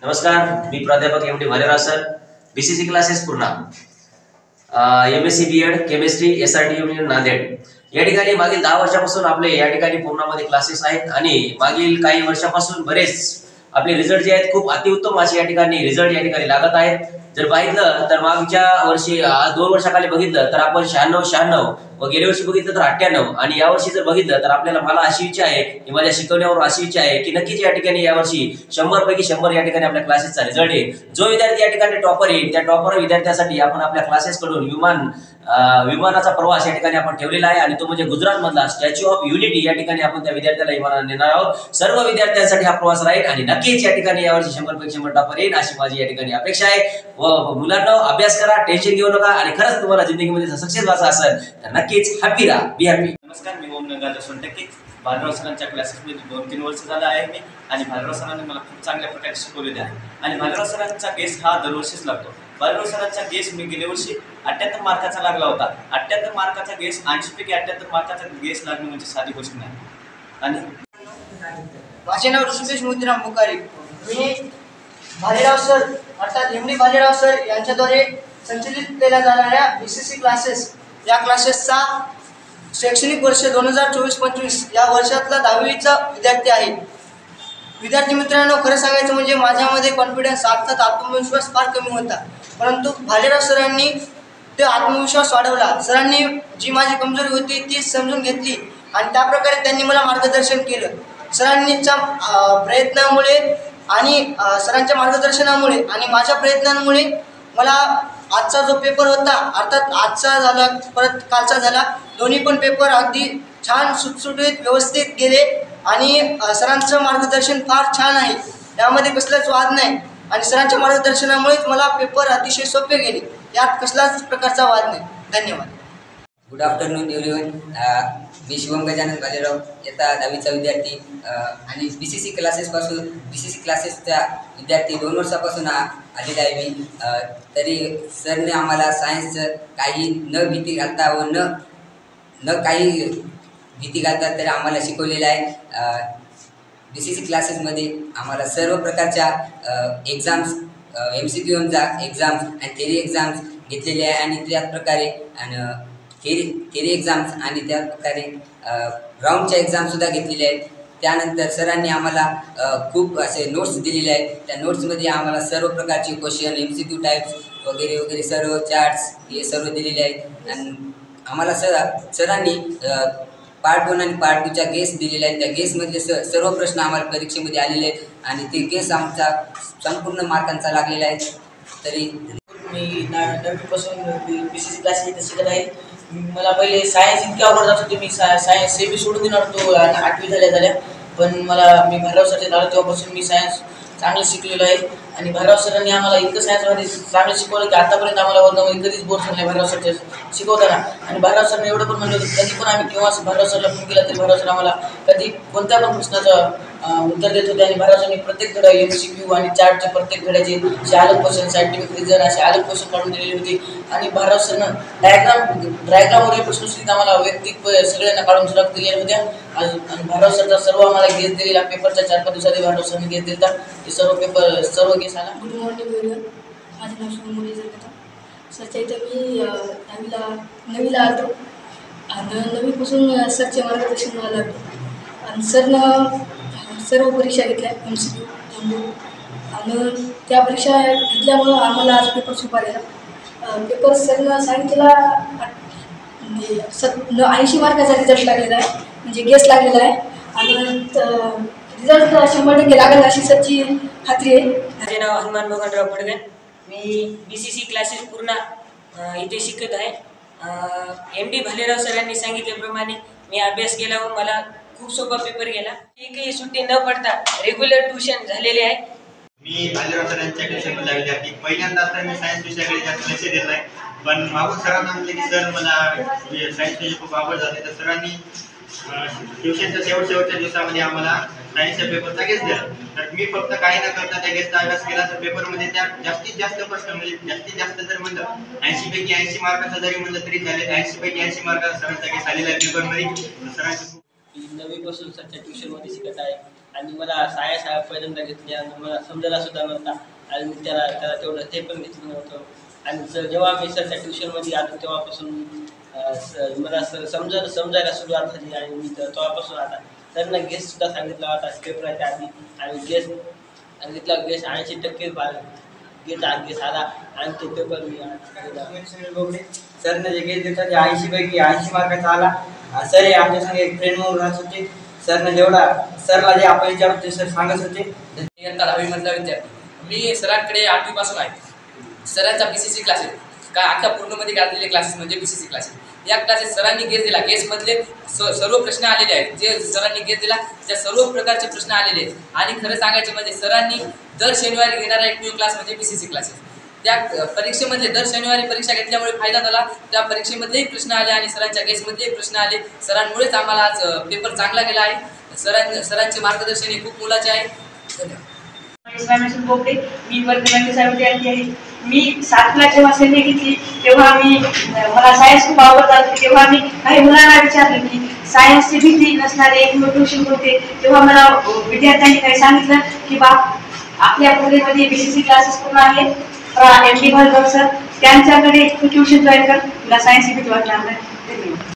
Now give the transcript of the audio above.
नमस्कार, मी प्राध्यापक M D Bhalerao sir, BCC classes Purna, MSc BEd chemistry SRT union Nanded. या ठिकाणी मागील 10 वर्षापासून आपले या ठिकाणी पूर्णामध्ये क्लासेस आहेत आणि मागील काही वर्षापासून बरेच आपले रिझल्ट जे आहेत खूप अतिउत्तम असे या ठिकाणी रिझल्ट या ठिकाणी लागत आहेत। जर पाहिलं तर मागच्या वर्षी 2 वर्षाखाली बघितलं तर आपण 96 व गेल्या वर्षी बघितलं तर 98 आणि या वर्षी जर बघितलं तर आपल्याला मला अशी इच्छा आहे की माझ्या शिकवण्यावर अशी इच्छा आहे की नक्कीच या ठिकाणी या वर्षी 100 पैकी 100 या ठिकाणी आपल्या क्लासेसचा रिझल्ट येईल। जो विद्यार्थी या ठिकाणी टॉपर येईल त्या टॉपर विद्यार्थ्यासाठी आपण आपल्या क्लासेस कडून विमानाचा प्रवास या ठिकाणी आपण ठेवलेला आहे आणि तो म्हणजे गुजरात मधला स्टॅच्यू ऑफ युनिटी या ठिकाणी आपण त्या विद्यार्थ्याला विमानाने नेणार आहोत। सर्व विद्यार्थ्यांसाठी हा प्रवास राहील आणि नक्कीच या ठिकाणी यावर्षी 100 पैकी 100 टॉपर येईल अशी माझी या ठिकाणी अपेक्षा आहे। व मुलांना अभ्यास करा, टेन्शन घेऊ नका आणि खरंच तुम्हाला जिंदगीमध्ये सक्सेस व्हायचं असेल तर नक्कीच हॅपी राहा, बी हॅपी। नमस्कार, मी ओम गंगाधर सोनटक्के। भालेराव सरांच्या क्लासेसमध्ये 2-3 वर्ष झालं आहे मी आणि भालेराव सरांनी मला खूप चांगल्या प्रकारे शिकवलेले आहे आणि भालेराव सरांचा गेस हा दरवर्षीच लागतो। भालेराव सरांचा गेस मी गेल्या वर्षी 78 मार्काचा लागला होता। 78 मार्काचा गेस 80 पैकी 78 मार्काचा गेस लागणे म्हणजे साधी गोष्ट नाही। आणि माझे नाव ऋषिकेश मोतीराम बुकारी। मी भालेराव सर अर्थात एम डी भालेराव सर यांच्याद्वारे संचलित केल्या जाणाऱ्या बीसीसी क्लासेस या क्लासेसचा शैक्षणिक वर्ष 2024-25 या वर्षातला 10वीचा विद्यार्थी आहे। विद्यार्थी मित्रांनो, खरं सांगायचं म्हणजे माझ्यामध्ये कॉन्फिडन्स अर्थात आत्मविश्वास फार कमी होता, परंतु भालेराव सरांनी ते आत्मविश्वास वाढवला। सरांनी जी माझी कमजोरी होती ती समजून घेतली आणि त्याप्रकारे त्यांनी मला मार्गदर्शन केलं। सरांच्या प्रयत्नामुळे आणि सरांच्या मार्गदर्शनामुळे आणि माझ्या प्रयत्नांमुळे मला आजचा जो पेपर होता अर्थात आजचा झाला परत कालचा झाला, दोन्ही पण पेपर अगदी छान सुटसुटीत व्यवस्थित गेले आणि सरांचं मार्गदर्शन फार छान आहे, यामध्ये कसलाच वाद नाही आणि सरांच्या मार्गदर्शनामुळेच मला पेपर अतिशय सोपे गेले, यात कसलाच प्रकारचा वाद नाही। धन्यवाद। Good afternoon everyone. मी शिवम गजानन भालेराव, इयत्ता 10वीचा विद्यार्थी आणि बीसीसी क्लासेसचा विद्यार्थी 2 वर्षापासून आलेला आहे मी। तरी सरने आम्हाला सायन्सचं काही न भीती घालता व न काही भीती घालता तरी आम्हाला शिकवलेलं आहे। बीसीसी क्लासेसमध्ये आम्हाला सर्व प्रकारच्या एक्झाम्स, MCQ एक्झाम्स आणि थेरी एक्झाम्स घेतलेले आहे आणि त्याच प्रकारे थेरी एक्झाम्स आणि त्याप्रकारे ग्राउंडच्या एक्झामसुद्धा घेतलेल्या आहेत। त्यानंतर सरांनी आम्हाला खूप असे नोट्स दिलेले आहेत। त्या नोट्समध्ये आम्हाला सर्व प्रकारचे क्वेश्चन, MCQ टाईप्स वगैरे वगैरे सर्व चार्ट्स हे सर्व दिलेले आहेत आणि आम्हाला सरांनी पार्ट 1 आणि पार्ट 2च्या गेस दिलेले आहेत। त्या गेसमधले सर्व प्रश्न आम्हाला परीक्षेमध्ये आलेले आहेत आणि ते गेस आमचा संपूर्ण मार्कांचा लागलेला आहे। तरी मी 9वीपासून बीसीसी क्लासेस इथे शिकत आहे। मला पहिले सायन्स इतके आवडत होते, मी सायन्स सेमी सोडून देणार होतो 8वी झाल्या, पण मी भालेराव सरचे झालो तेव्हापासून मी सायन्स चांगलं शिकलेलो आहे आणि भालेराव सरांनी आम्हाला इतकं सायन्समध्ये चांगलं शिकवलं की आतापर्यंत आम्हाला वर्गामध्ये कधीच बोर झालं नाही भालेराव सरचे शिकवताना। आणि भालेराव सरने एवढं पण म्हणलं होतं कधी पण आम्ही केव्हा भालेराव सरला फोन केला तरी भालेराव सर आम्हाला कधी कोणत्या पण प्रश्नाचं उत्तर देत होते आणि भालेराव सरने प्रत्येक धडा MCQ आणि चार्टचे प्रत्येक धड्याचे असे अलग क्वेश्चन, सायंटिफिक रिझन असे अलग क्वेश्चन काढून दिलेले होते आणि भालेराव सरनं डायग्रामवरील प्रश्नसुद्धा आम्हाला वैयक्तिक सगळ्यांना काढून सुरुवात दिलेल्या होत्या आणि भालेराव सरचा सर्व आम्हाला गेस दिलेला पेपरच्या 4-5 दिवसात भालेराव सरने गेस दिला, ते सर्व गेस आला। गुड मॉर्निंग एव्हरीवन, माझे नाव सोमोरी जगता। सरच्या इथं मी 9वीला आलो आणि 9वीपासून सरचे मार्गदर्शन मला लागलं आणि सरनं सर्व परीक्षा घेतल्या MCQ जम्बो आणि त्या परीक्षा घेतल्यामुळं आम्हाला आज पेपर सोपा गेला। पेपर सरनं सांगितलेला 80 मार्काचा रिझल्ट लागलेला आहे, म्हणजे गेस लागलेला आहे आणि रिझल्ट 100% लागेल अशी सरची खात्री आहे। माझे नाव हनुमान भगवानराव पडगण, मी बीसीसी क्लासेस पूर्णा इथे शिकत आहे। MD भालेराव सरांनी सांगितल्याप्रमाणे मी अभ्यास केला व मला खूप सोपा पेपर गेला। एकही सुट्टी न पडता रेग्युलर ट्यूशन झालेले आहे। मी भालेराव सरांच्या ट्युशनमधला विद्यार्थी। पहिल्यांदा तर मी सायन्स विषयाकडे जास्त लक्ष दिलं नाही, पण मागून सरांना म्हटलं की सर मला सायन्स विषय खूप आवड झाली, तर सरांनी ट्युशनच्या शेवटच्या दिवसामध्ये आम्हाला सायन्सच्या पेपरचा गेस दिला। तर मी फक्त काही न करता त्या गेसचा अभ्यास केला तर पेपरमध्ये त्या जास्तीत जास्त प्रश्न म्हणजे जास्तीत जास्त जर म्हणलं 80 पैकी 80 मार्काचा जरी म्हणलं तरी झाले 80 पैकी 80 मार्काचा सरांचा गेस आलेला आहे पेपरमध्ये। सरांची 9वीपासून सरच्या ट्युशनमध्ये शिकत आहे आणि मला सायन्स हा पहिल्यांदा घेतली आणि मला समजायला सुद्धा नव्हता आणि मी त्याला तेवढं ते पण घेतलं नव्हतं. आणि जेव्हा मी सरच्या ट्युशनमध्ये आलो तेव्हापासून मला समजायला सुरुवात झाली आणि मी तेव्हापासून आता त्यांना गेस सुद्धा सांगितला होता पेपराच्या आधी आणि गेस सांगितला गेस 80% गेस आला आणि तो पेपर मी सरने जे गेस देतात ते 80 पैकी 80 मार्काचा आला. सर हे आमच्या संग एक फ्रेंड म्हणून राहत होते. सरने जेवढा सरला जे आपण विचारत ते सर सांगत होते. इयत्ता 10वी मधला विद्यार्थी मी सरांकडे 8वी पासून आहे. सरांचा BCC क्लासेस का अख्ख्या पूर्णमध्ये गाजलेले क्लासेस म्हणजे BCC क्लासेस. या क्लासेस सरांनी गेस दिला, गेसमधले सर्व प्रश्न आलेले आहेत. जे सरांनी गेस दिला त्या सर्व प्रकारचे प्रश्न आलेले आहेत. आणि खरं सांगायचे म्हणजे सरांनी दर शनिवारी घेणारा एकमेव क्लास म्हणजे BCC क्लासेस. त्या परीक्षेमध्ये दर शनिवारी परीक्षा घेतल्यामुळे फायदा झाला. त्या परीक्षेमधलेही प्रश्न आले आणि सरांच्या गेसमधलेही प्रश्न आले. सरांमुळेच आम्हाला आज पेपर चांगला गेला आहे. सरांचे मार्गदर्शन हे खूप मोलाचे आहे. धन्यवाद. बोबडे, मी वर्ग 9चा विद्यार्थी आहे. मी 7ला जेव्हा सेमी घेतली तेव्हा मला सायन्स खूप आवडत होते. तेव्हा मी काही मुलांना विचारलं की सायन्सची भीती नसणारे एक ट्युशन होते. तेव्हा मला विद्यार्थ्यांनी काही सांगितलं की आपल्या कॉलेजमध्ये BCC क्लासेस पूर्ण आहेत. MD भालकर सर त्यांच्याकडे ट्युशन जॉईन कर, तुला सायन्सची भीती वाटणार नाही.